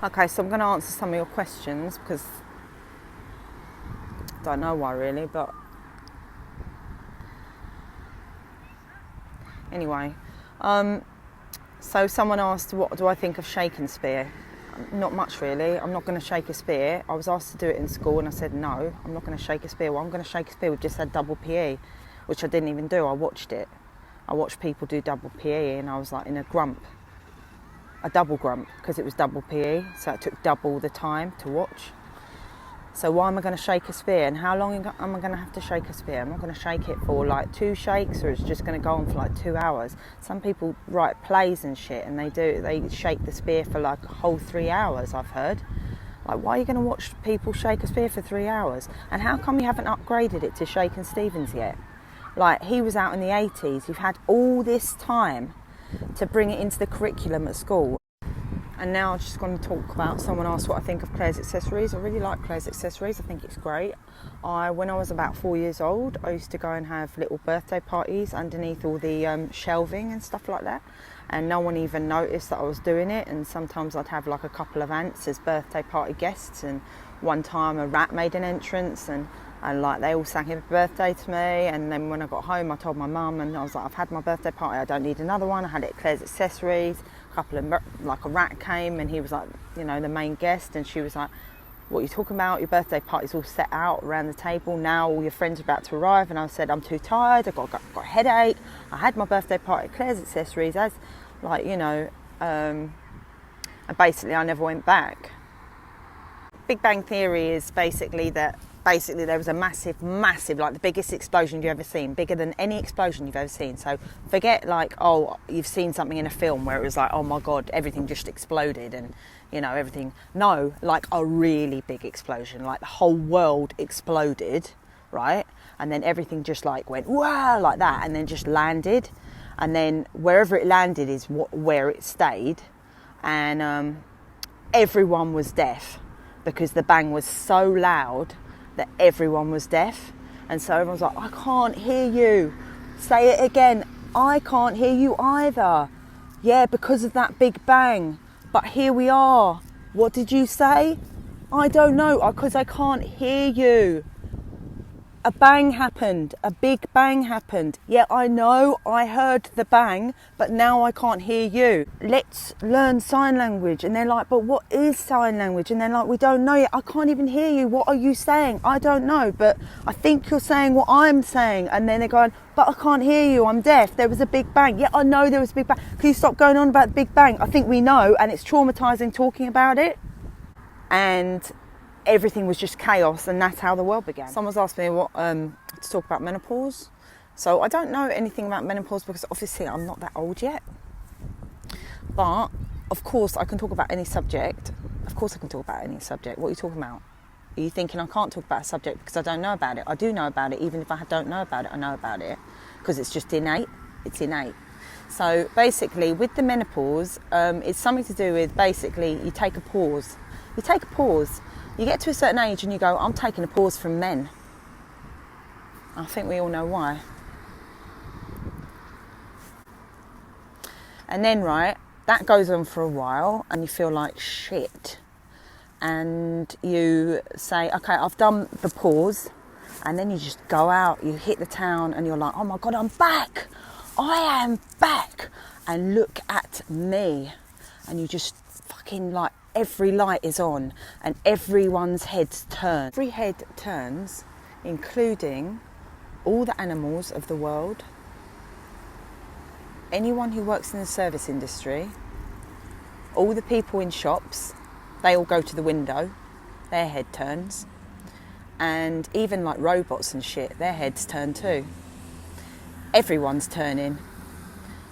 Okay, so I'm going to answer some of your questions because I don't know why really, but anyway. So someone asked, what do I think of shake and spear? Not much really. I'm not going to shake a spear. I was asked to do it in school and I said no, I'm not going to shake a spear. Well, I'm going to shake a spear. We've just had double PE, which I didn't even do. I watched it. I watched people do double PE and I was like in a double grump, because it was double PE, so it took double the time to watch. So why am I going to shake a spear, and how long am I going to have to shake a spear? I'm not going to shake it for like 2 shakes, or it's just going to go on for like 2 hours. Some people write plays and shit and they shake the spear for like a whole 3 hours, I've heard. Like, why are you going to watch people shake a spear for 3 hours? And how come you haven't upgraded it to Shakin' Stevens yet? Like, he was out in the 80s. You've had all this time to bring it into the curriculum at school. And now I'm just going to talk about, someone asked what I think of Claire's Accessories. I really like Claire's Accessories. I think it's great. When I was about 4 years old, I used to go and have little birthday parties underneath all the shelving and stuff like that. And no one even noticed that I was doing it. And sometimes I'd have like a couple of ants as birthday party guests. And one time a rat made an entrance and like they all sang happy birthday to me. And then when I got home, I told my mum and I was like, I've had my birthday party, I don't need another one. I had it at Claire's Accessories. Like a rat came and he was like, you know, the main guest, and she was like, what are you talking about? Your birthday party's all set out around the table. Now all your friends are about to arrive. And I said, I'm too tired. I've got a headache. I had my birthday party at Claire's Accessories, as like, you know, and basically I never went back. Big Bang Theory is basically that there was a massive, like the biggest explosion you've ever seen, bigger than any explosion you've ever seen. So forget like, oh, you've seen something in a film where it was like, oh my God, everything just exploded and, you know, everything. No, like a really big explosion, like the whole world exploded, right? And then everything just like went, wow, like that, and then just landed. And then wherever it landed is where it stayed. And everyone was deaf because the bang was so loud that everyone was deaf. And so everyone's like, I can't hear you. Say it again. I can't hear you either. Yeah, because of that big bang. But here we are. What did you say? I don't know, because I can't hear you. A bang happened. A big bang happened. Yeah, I know, I heard the bang, but now I can't hear you. Let's learn sign language. And they're like, but what is sign language? And they're like, we don't know yet. I can't even hear you. What are you saying? I don't know, but I think you're saying what I'm saying. And then they're going, but I can't hear you. I'm deaf. There was a big bang. Yeah, I know there was a big bang. Can you stop going on about the big bang? I think we know, and it's traumatizing talking about it. And everything was just chaos, and that's how the world began. Someone's asked me what to talk about menopause. So I don't know anything about menopause because obviously I'm not that old yet. But of course I can talk about any subject. Of course I can talk about any subject. What are you talking about? Are you thinking I can't talk about a subject because I don't know about it? I do know about it. Even if I don't know about it, I know about it because it's just innate. It's innate. So basically with the menopause, it's something to do with basically you take a pause. You take a pause. You get to a certain age and you go, I'm taking a pause from men. I think we all know why. And then, right, that goes on for a while and you feel like shit. And you say, okay, I've done the pause. And then you just go out, you hit the town and you're like, oh my God, I'm back. I am back. And look at me. And you just fucking like, every light is on and everyone's heads turn. Every head turns, including all the animals of the world, anyone who works in the service industry, all the people in shops, they all go to the window, their head turns, and even like robots and shit, their heads turn too. Everyone's turning.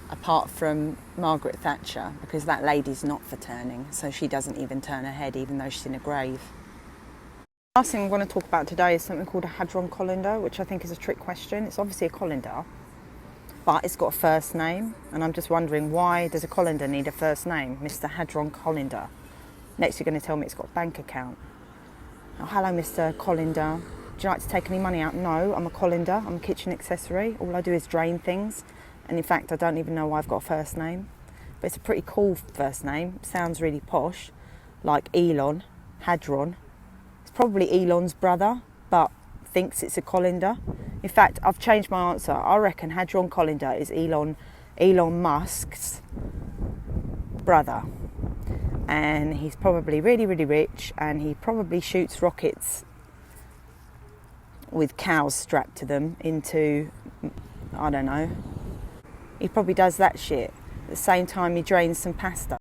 Apart from Margaret Thatcher, because that lady's not for turning, so she doesn't even turn her head, even though she's in a grave. The last thing I'm going to talk about today is something called a Hadron Collinder, which I think is a trick question. It's obviously a colander, but it's got a first name, and I'm just wondering, why does a colander need a first name? Mr. Hadron Collinder. Next you're going to tell me it's got a bank account. Oh, hello Mr. Collinder. Do you like to take any money out? No, I'm a colander. I'm a kitchen accessory. All I do is drain things. And in fact, I don't even know why I've got a first name. But it's a pretty cool first name. Sounds really posh. like Elon, Hadron. It's probably Elon's brother, but thinks it's a colander. In fact, I've changed my answer. I reckon Hadron Collinder is Elon Musk's brother. And he's probably really, really rich, and he probably shoots rockets with cows strapped to them into, I don't know. He probably does that shit at the same time he drains some pasta.